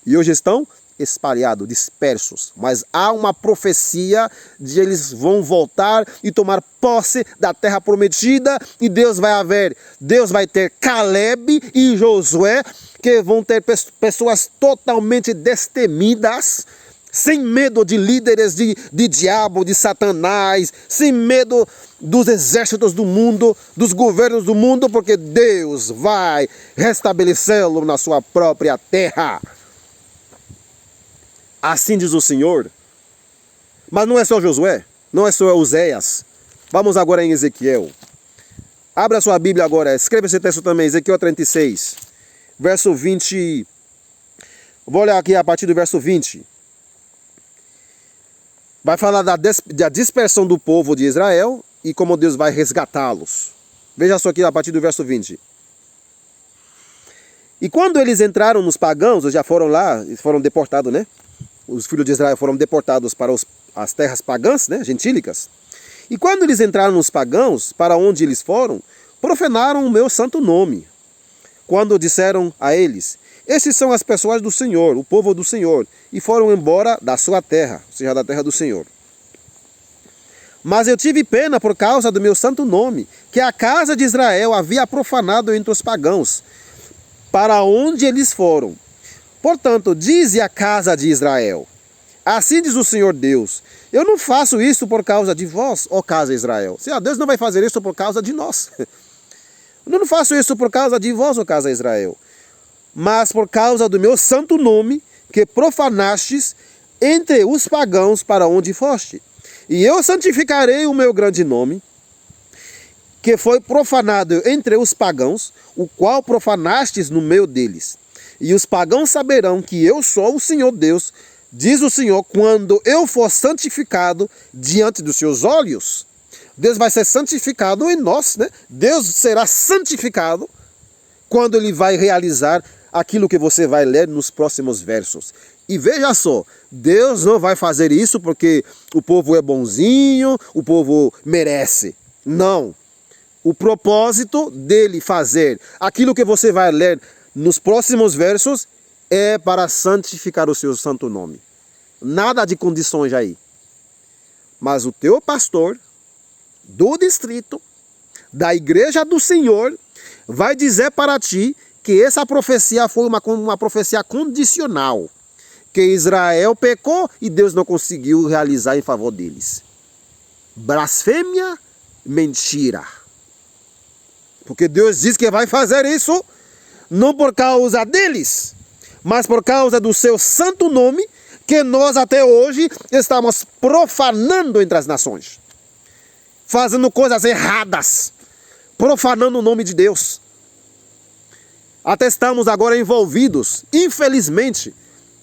E hoje estão espalhados, dispersos. Mas há uma profecia de eles vão voltar e tomar posse da terra prometida e Deus vai ter Caleb e Josué, que vão ter pessoas totalmente destemidas, sem medo de líderes de diabo, de Satanás, sem medo dos exércitos do mundo, dos governos do mundo, porque Deus vai restabelecê-lo na sua própria terra. Assim diz o Senhor. Mas não é só Josué, não é só Oséias. Vamos agora em Ezequiel. Abra sua Bíblia agora, escreva esse texto também, Ezequiel 36, verso 20. Vou olhar aqui a partir do verso 20. Vai falar da dispersão do povo de Israel e como Deus vai resgatá-los. Veja só aqui a partir do verso 20. E quando eles entraram nos pagãos, já foram lá, foram deportados, né? Os filhos de Israel foram deportados para as terras pagãs, né? Gentílicas. E quando eles entraram nos pagãos, para onde eles foram, profanaram o meu santo nome. Quando disseram a eles: esses são as pessoas do Senhor, o povo do Senhor, e foram embora da sua terra, ou seja, da terra do Senhor. Mas eu tive pena por causa do meu santo nome, que a casa de Israel havia profanado entre os pagãos, para onde eles foram. Portanto, dize a casa de Israel: assim diz o Senhor Deus, eu não faço isso por causa de vós, ó casa de Israel. Se Deus não vai fazer isso por causa de nós. Eu não faço isso por causa de vós, ó casa de Israel, mas por causa do meu santo nome, que profanastes entre os pagãos para onde foste. E eu santificarei o meu grande nome, que foi profanado entre os pagãos, o qual profanastes no meio deles. E os pagãos saberão que eu sou o Senhor Deus, diz o Senhor, quando eu for santificado diante dos seus olhos. Deus vai ser santificado em nós, né? Deus será santificado quando Ele vai realizar aquilo que você vai ler nos próximos versos. E veja só, Deus não vai fazer isso porque o povo é bonzinho, o povo merece. Não. O propósito dele fazer aquilo que você vai ler nos próximos versos é para santificar o seu santo nome. Nada de condições aí. Mas o teu pastor do distrito, da igreja do Senhor, vai dizer para ti que essa profecia foi uma profecia condicional. Que Israel pecou e Deus não conseguiu realizar em favor deles. Blasfêmia, mentira. Porque Deus diz que vai fazer isso não por causa deles, mas por causa do seu santo nome, que nós até hoje estamos profanando entre as nações. Fazendo coisas erradas, profanando o nome de Deus. Até estamos agora envolvidos, infelizmente,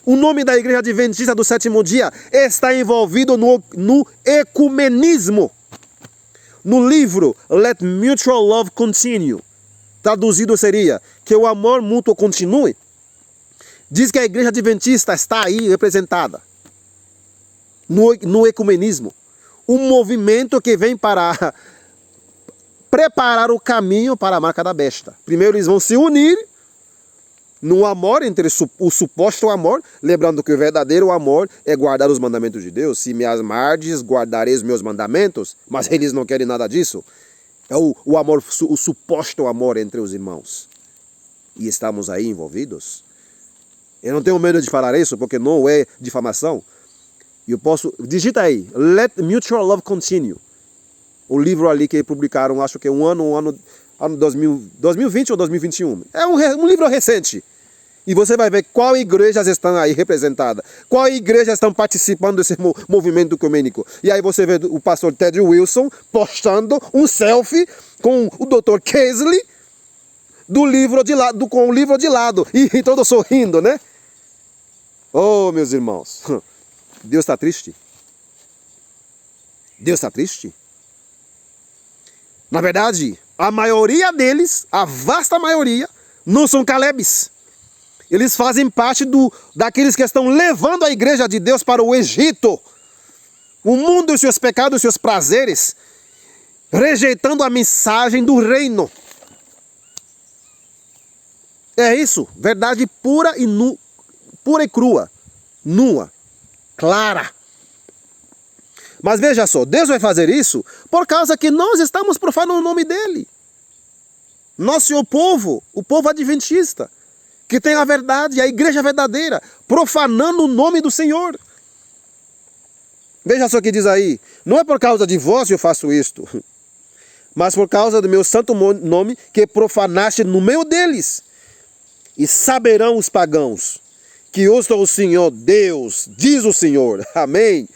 o nome da Igreja Adventista do Sétimo Dia está envolvido no ecumenismo. No livro Let Mutual Love Continue, traduzido seria que o amor mútuo continue, diz que a Igreja Adventista está aí representada no ecumenismo. Um movimento que vem para preparar o caminho para a marca da besta. Primeiro eles vão se unir no amor, entre o suposto amor, lembrando que o verdadeiro amor é guardar os mandamentos de Deus. Se me amardes, guardareis meus mandamentos, mas eles não querem nada disso. É o amor, o suposto amor entre os irmãos. E estamos aí envolvidos. Eu não tenho medo de falar isso, porque não é difamação. Eu posso, digita aí, Let Mutual Love Continue. O livro ali que publicaram, acho que é ano 2020 ou 2021. É um livro recente. E você vai ver qual igrejas estão aí representadas. Qual igrejas estão participando desse movimento ecumênico. E aí você vê o pastor Ted Wilson postando um selfie com o Dr. Casely do livro de lado, com o livro de lado. E todos sorrindo, né? Oh, meus irmãos. Deus está triste. Deus está triste. Na verdade, a maioria deles, a vasta maioria, não são Calebes. Eles fazem parte daqueles que estão levando a igreja de Deus para o Egito. O mundo e os seus pecados e os seus prazeres, rejeitando a mensagem do reino. É isso, verdade pura e crua, nua, clara. Mas veja só, Deus vai fazer isso por causa que nós estamos profanando o nome dele. Nosso o povo adventista, que tem a verdade, a igreja verdadeira, profanando o nome do Senhor. Veja só o que diz aí, não é por causa de vós que eu faço isto, mas por causa do meu santo nome que profanaste no meio deles. E saberão os pagãos que eu sou o Senhor Deus, diz o Senhor, amém,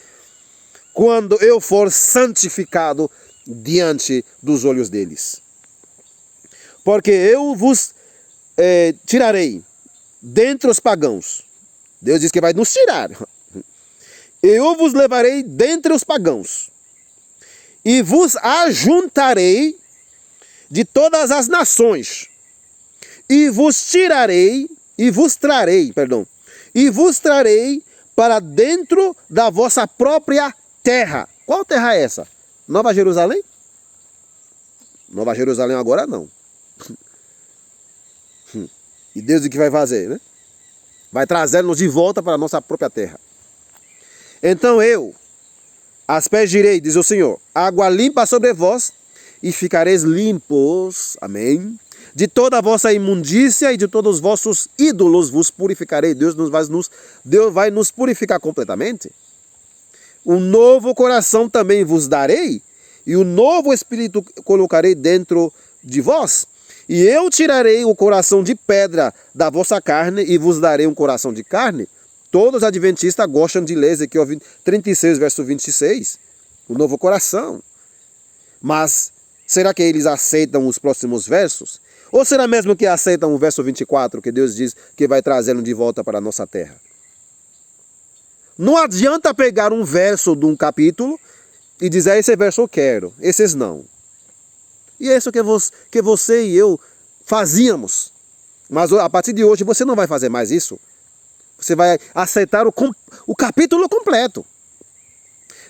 quando eu for santificado diante dos olhos deles. Porque eu vos tirarei dentre os pagãos. Deus diz que vai nos tirar. Eu vos levarei dentre os pagãos e vos ajuntarei de todas as nações e vos trarei para dentro da vossa própria terra. Qual terra é essa? Nova Jerusalém? Nova Jerusalém agora não. E Deus o que vai fazer, né? Vai trazer-nos de volta para a nossa própria terra. Então eu aspergirei, diz o Senhor, água limpa sobre vós e ficareis limpos, amém? De toda a vossa imundícia e de todos os vossos ídolos vos purificarei. Deus vai nos purificar completamente. Um novo coração também vos darei e um novo espírito colocarei dentro de vós. E eu tirarei o coração de pedra da vossa carne e vos darei um coração de carne. Todos os adventistas gostam de ler Ezequiel 36, verso 26. o novo coração. Mas será que eles aceitam os próximos versos? Ou será mesmo que aceitam o verso 24, que Deus diz que vai trazê-lo de volta para a nossa terra? Não adianta pegar um verso de um capítulo e dizer, esse verso eu quero, esses não. E é isso que você e eu fazíamos. Mas a partir de hoje você não vai fazer mais isso. Você vai aceitar o capítulo completo.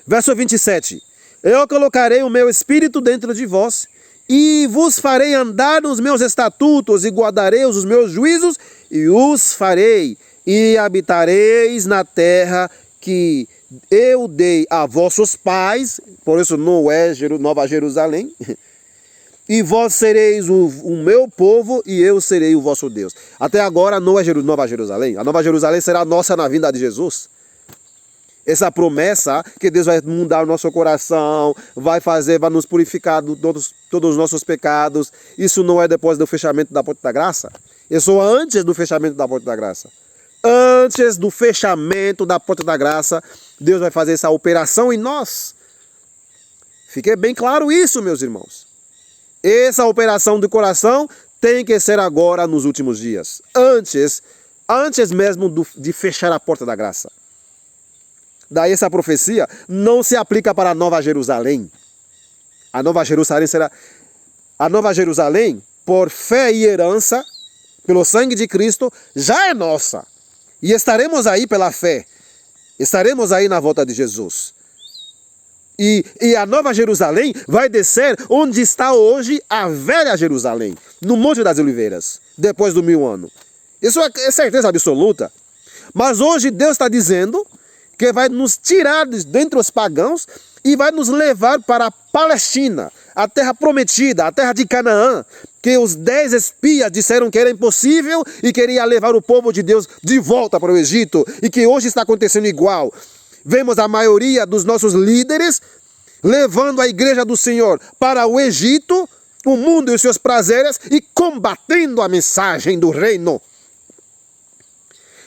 Verso 27. Eu colocarei o meu espírito dentro de vós e vos farei andar nos meus estatutos e guardarei os meus juízos e os farei e habitareis na terra que eu dei a vossos pais, por isso não é Nova Jerusalém, e vós sereis o meu povo e eu serei o vosso Deus. Até agora não é Nova Jerusalém, a Nova Jerusalém será nossa na vinda de Jesus. Essa promessa que Deus vai mudar o nosso coração, vai nos purificar de todos os nossos pecados, isso não é depois do fechamento da porta da graça, isso é antes do fechamento da porta da graça. Antes do fechamento da porta da graça, Deus vai fazer essa operação em nós. Fique bem claro isso, meus irmãos. Essa operação do coração tem que ser agora nos últimos dias. Antes mesmo de fechar a porta da graça. Daí essa profecia não se aplica para a Nova Jerusalém. A Nova Jerusalém, por fé e herança, pelo sangue de Cristo, já é nossa. E estaremos aí pela fé. Estaremos aí na volta de Jesus. E a Nova Jerusalém vai descer onde está hoje a velha Jerusalém, no Monte das Oliveiras, depois do 1000 anos. Isso é certeza absoluta. Mas hoje Deus está dizendo que vai nos tirar de dentre os pagãos e vai nos levar para a Palestina, a terra prometida, a terra de Canaã, que os 10 espias disseram que era impossível e queria levar o povo de Deus de volta para o Egito, e que hoje está acontecendo igual. Vemos a maioria dos nossos líderes levando a igreja do Senhor para o Egito, o mundo e os seus prazeres, e combatendo a mensagem do reino.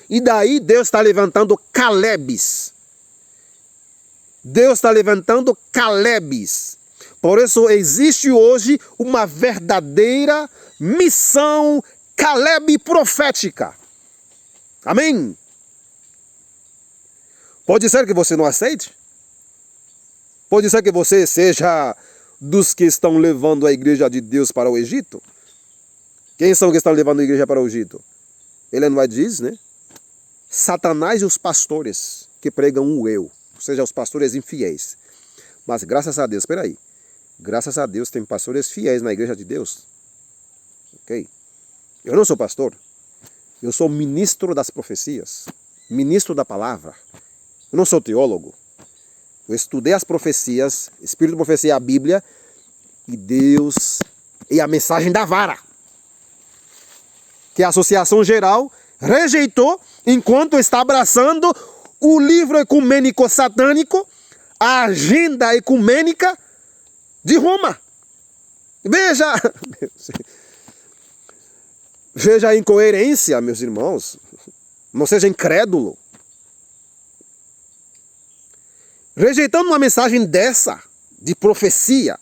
E daí Deus está levantando Calebes. Deus está levantando Calebes. Por isso existe hoje uma verdadeira missão Caleb profética. Amém? Pode ser que você não aceite. Pode ser que você seja dos que estão levando a igreja de Deus para o Egito. Quem são que estão levando a igreja para o Egito? Ellen White diz, né? Satanás e os pastores que pregam o eu, ou seja, os pastores infiéis. Mas graças a Deus, espera aí, graças a Deus tem pastores fiéis na igreja de Deus. Ok? Eu não sou pastor, eu sou ministro das profecias, ministro da palavra. Eu não sou teólogo. Eu estudei as profecias, espírito de profecia, a Bíblia, e Deus, e a mensagem da vara, que a Associação Geral rejeitou, enquanto está abraçando o livro ecumênico satânico, a agenda ecumênica de Roma. Veja a incoerência, meus irmãos. Não seja incrédulo. Rejeitando uma mensagem dessa, de profecia,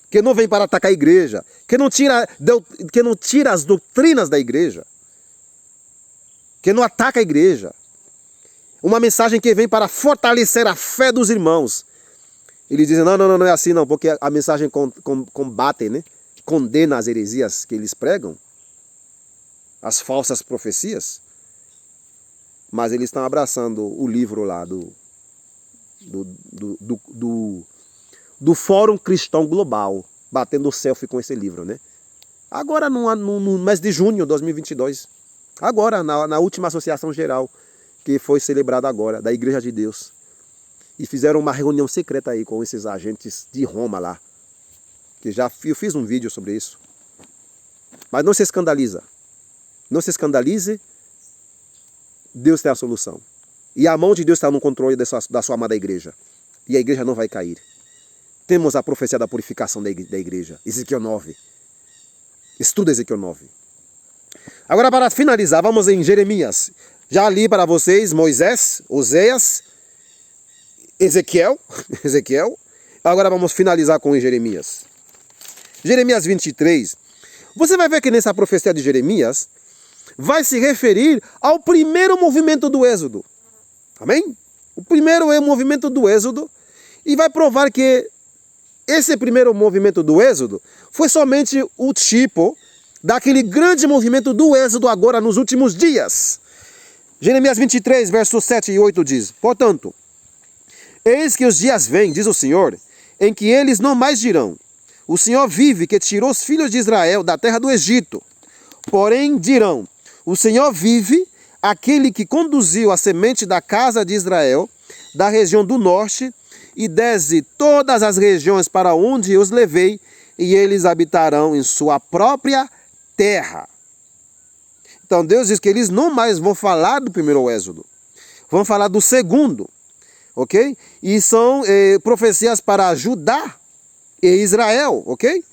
que não vem para atacar a igreja, que não tira as doutrinas da igreja, que não ataca a igreja. Uma mensagem que vem para fortalecer a fé dos irmãos. Eles dizem, não é assim não, porque a mensagem combate, né? Condena as heresias que eles pregam, as falsas profecias. Mas eles estão abraçando o livro lá do Fórum Cristão Global, batendo selfie com esse livro, né? Agora no mês de junho de 2022, agora na última associação geral que foi celebrada agora, da Igreja de Deus, e fizeram uma reunião secreta aí com esses agentes de Roma lá, que eu fiz um vídeo sobre isso. Mas não se escandalize, Deus tem a solução. E a mão de Deus está no controle da sua amada igreja. E a igreja não vai cair. Temos a profecia da purificação da igreja. Ezequiel 9. Estuda Ezequiel 9. Agora, para finalizar, vamos em Jeremias. Já li para vocês Moisés, Oséias Ezequiel. Agora vamos finalizar com Jeremias. Jeremias 23. Você vai ver que nessa profecia de Jeremias vai se referir ao primeiro movimento do Êxodo. Amém? O primeiro é o movimento do Êxodo e vai provar que esse primeiro movimento do Êxodo foi somente o tipo daquele grande movimento do Êxodo agora nos últimos dias. Jeremias 23, versos 7 e 8 diz: Portanto, eis que os dias vêm, diz o Senhor, em que eles não mais dirão: O Senhor vive, que tirou os filhos de Israel da terra do Egito. Porém dirão: O Senhor vive, aquele que conduziu a semente da casa de Israel, da região do norte, e desde todas as regiões para onde os levei, e eles habitarão em sua própria terra. Então Deus diz que eles não mais vão falar do primeiro Êxodo, vão falar do segundo, ok? E são profecias para Judá e Israel, ok?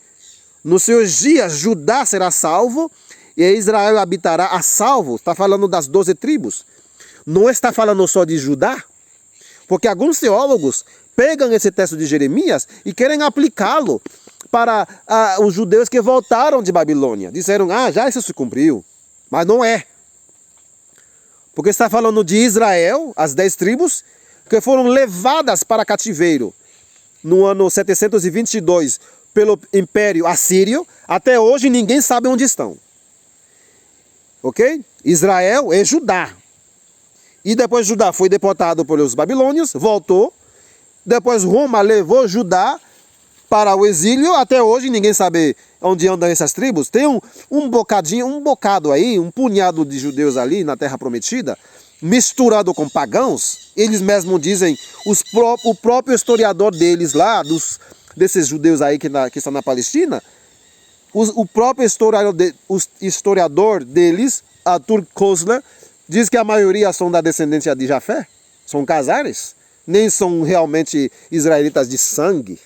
Nos seus dias Judá será salvo e Israel habitará a salvo. Está falando das 12 tribos. Não está falando só de Judá, porque alguns teólogos pegam esse texto de Jeremias e querem aplicá-lo para os judeus que voltaram de Babilônia. Disseram: já isso se cumpriu. Mas não é. Porque está falando de Israel, as 10 tribos, que foram levadas para cativeiro no ano 722 pelo Império Assírio. Até hoje ninguém sabe onde estão. Ok? Israel é Judá. E depois Judá foi deportado pelos babilônios, voltou. Depois Roma levou Judá para o exílio. Até hoje ninguém sabe onde andam essas tribos. Tem um bocado aí, um punhado de judeus ali na Terra Prometida, misturado com pagãos. Eles mesmos dizem, o próprio historiador deles lá, desses judeus aí que estão na Palestina, o próprio historiador deles, Arthur Koestler, diz que a maioria são da descendência de Jafé, são casares, nem são realmente israelitas de sangue.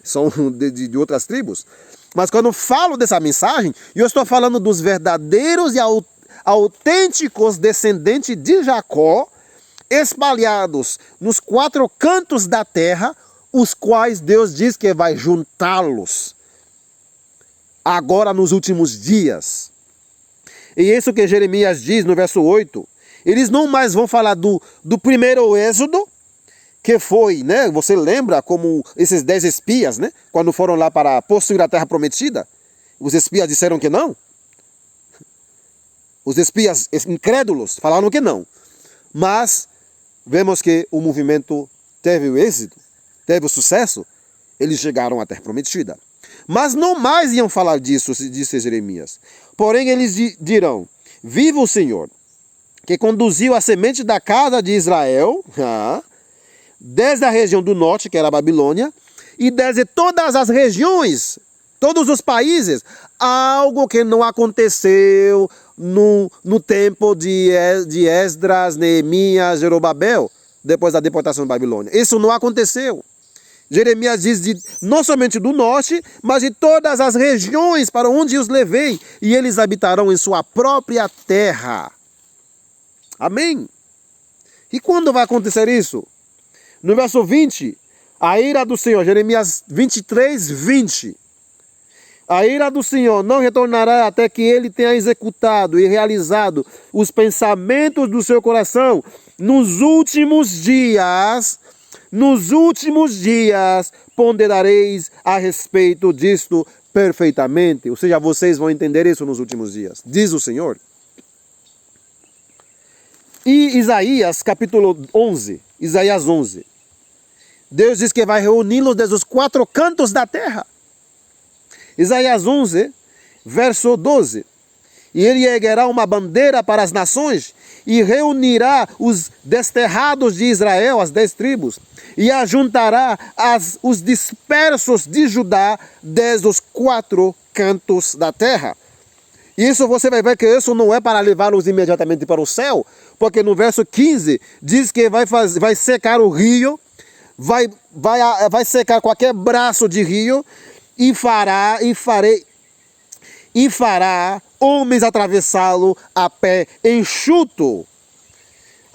São de outras tribos. Mas quando eu falo dessa mensagem, eu estou falando dos verdadeiros e autênticos descendentes de Jacó, espalhados nos 4 cantos da terra, os quais Deus diz que vai juntá-los agora nos últimos dias. E isso que Jeremias diz no verso 8, eles não mais vão falar do primeiro Êxodo, que foi, né? Você lembra como esses 10 espias, né? Quando foram lá para possuir a terra prometida, os espias disseram que não. Os espias incrédulos falaram que não. Mas vemos que o movimento teve o êxito, teve o sucesso, eles chegaram à terra prometida. Mas não mais iam falar disso, disse Jeremias. Porém eles dirão: Viva o Senhor, que conduziu a semente da casa de Israel, desde a região do norte, que era a Babilônia, e desde todas as regiões, todos os países, algo que não aconteceu no tempo de Esdras, Neemias, Zorobabel, depois da deportação da Babilônia. Isso não aconteceu. Jeremias diz não somente do norte, mas de todas as regiões para onde os levei, e eles habitarão em sua própria terra. Amém? E quando vai acontecer isso? No verso 20, a ira do Senhor, Jeremias 23, 20. A ira do Senhor não retornará até que ele tenha executado e realizado os pensamentos do seu coração. Nos últimos dias ponderareis a respeito disto perfeitamente. Ou seja, vocês vão entender isso nos últimos dias, diz o Senhor. E Isaías capítulo 11, Isaías 11. Deus diz que vai reuni-los desde os 4 cantos da terra. Isaías 11, verso 12. E ele erguerá uma bandeira para as nações e reunirá os desterrados de Israel, as 10 tribos, e ajuntará os dispersos de Judá desde os 4 cantos da terra. Isso você vai ver que isso não é para levá-los imediatamente para o céu, porque no verso 15 diz que vai secar o rio, vai secar qualquer braço de rio e fará homens atravessá-lo a pé enxuto.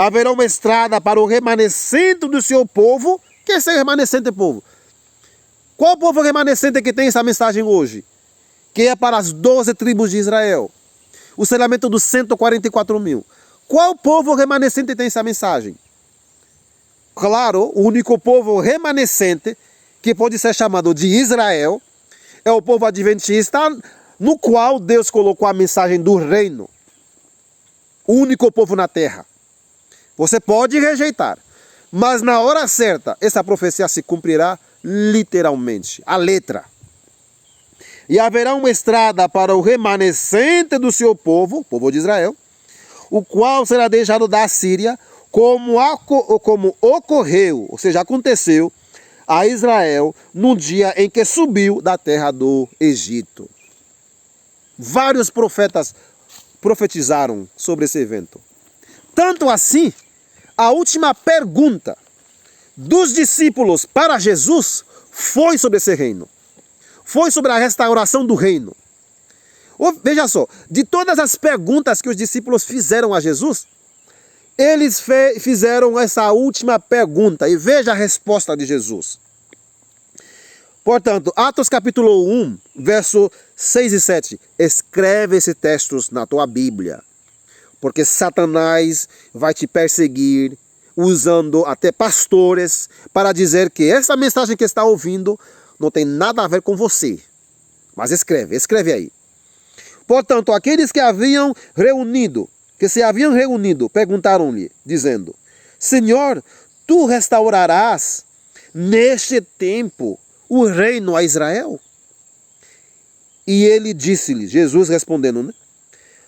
haverá uma estrada para o remanescente do seu povo. Que é esse remanescente, povo? Qual povo remanescente que tem essa mensagem hoje? Que é para as 12 tribos de Israel. O selamento dos 144 mil. Qual povo remanescente tem essa mensagem? Claro, o único povo remanescente que pode ser chamado de Israel é o povo adventista, no qual Deus colocou a mensagem do reino. O único povo na terra. Você pode rejeitar, mas na hora certa, essa profecia se cumprirá literalmente, a letra. E haverá uma estrada para o remanescente do seu povo, povo de Israel, o qual será deixado da Assíria, como ocorreu, ou seja, aconteceu a Israel no dia em que subiu da terra do Egito. Vários profetas profetizaram sobre esse evento. Tanto assim, a última pergunta dos discípulos para Jesus foi sobre esse reino. Foi sobre a restauração do reino. Veja só, de todas as perguntas que os discípulos fizeram a Jesus, eles fizeram essa última pergunta. E veja a resposta de Jesus. Portanto, Atos capítulo 1, verso 6 e 7. Escreve esses textos na tua Bíblia, porque Satanás vai te perseguir, usando até pastores, para dizer que essa mensagem que está ouvindo não tem nada a ver com você. Mas escreve aí. Portanto, aqueles que se haviam reunido, perguntaram-lhe, dizendo: Senhor, tu restaurarás neste tempo o reino a Israel? E ele disse-lhe, Jesus respondendo, né?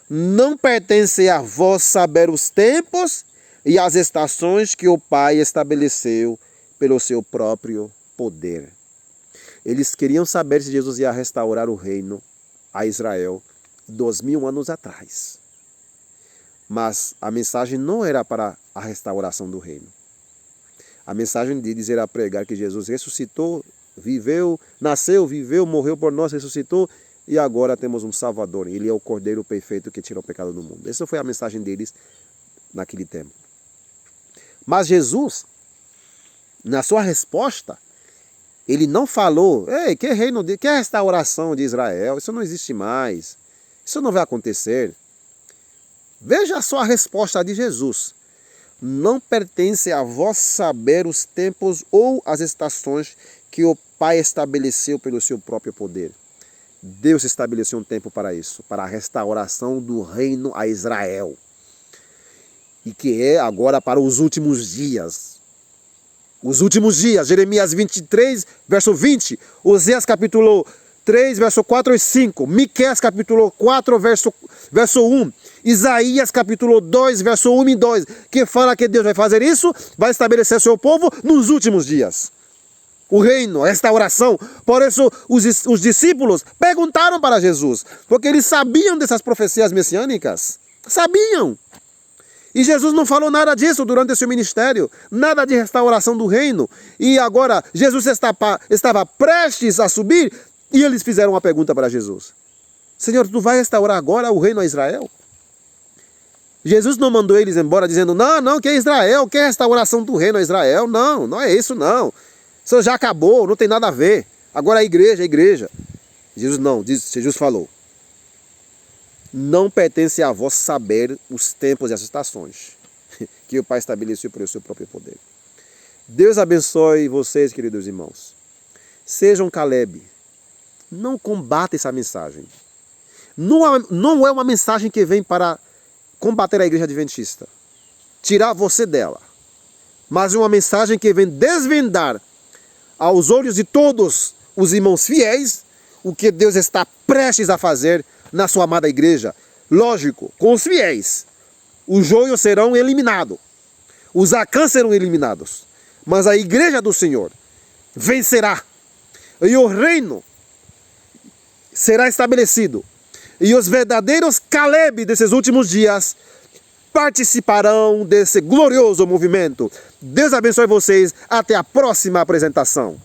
Não pertence a vós saber os tempos e as estações que o Pai estabeleceu pelo seu próprio poder. Eles queriam saber se Jesus ia restaurar o reino a Israel 2000 anos atrás. Mas a mensagem não era para a restauração do reino. A mensagem deles era pregar que Jesus ressuscitou, viveu, nasceu, viveu, morreu por nós, ressuscitou, e agora temos um Salvador. Ele é o Cordeiro perfeito que tira o pecado do mundo. Essa foi a mensagem deles naquele tempo. Mas Jesus, na sua resposta, ele não falou: ei, que reino, que restauração de Israel? Isso não existe mais. Isso não vai acontecer. Veja só a resposta de Jesus. Não pertence a vós saber os tempos ou as estações que o Pai estabeleceu pelo seu próprio poder. Deus estabeleceu um tempo para isso, para a restauração do reino a Israel. E que é agora para os últimos dias. Os últimos dias, Jeremias 23, verso 20, Oséias capítulo 3, verso 4 e 5, Miqueias capítulo 4, verso 1, Isaías capítulo 2, verso 1 e 2, que fala que Deus vai fazer isso, vai estabelecer seu povo nos últimos dias. O reino, a restauração. Por isso os discípulos perguntaram para Jesus, porque eles sabiam dessas profecias messiânicas. Sabiam. E Jesus não falou nada disso durante o seu ministério, nada de restauração do reino. E agora Jesus estava prestes a subir e eles fizeram uma pergunta para Jesus: Senhor, tu vai restaurar agora o reino a Israel? Jesus não mandou eles embora dizendo: não, que é Israel, que é restauração do reino a Israel. Não, não é isso não. Isso já acabou, não tem nada a ver. Agora a igreja. Jesus falou: não pertence a vós saber os tempos e as estações que o Pai estabeleceu pelo seu próprio poder. Deus abençoe vocês, queridos irmãos. Sejam Caleb. Não combate essa mensagem. Não é uma mensagem que vem para combater a igreja adventista, tirar você dela. Mas é uma mensagem que vem desvendar aos olhos de todos os irmãos fiéis o que Deus está prestes a fazer na sua amada igreja. Lógico, com os fiéis. Os joios serão eliminados. Os acãs serão eliminados. Mas a igreja do Senhor vencerá. E o reino será estabelecido. E os verdadeiros Caleb desses últimos dias participarão desse glorioso movimento. Deus abençoe vocês. Até a próxima apresentação.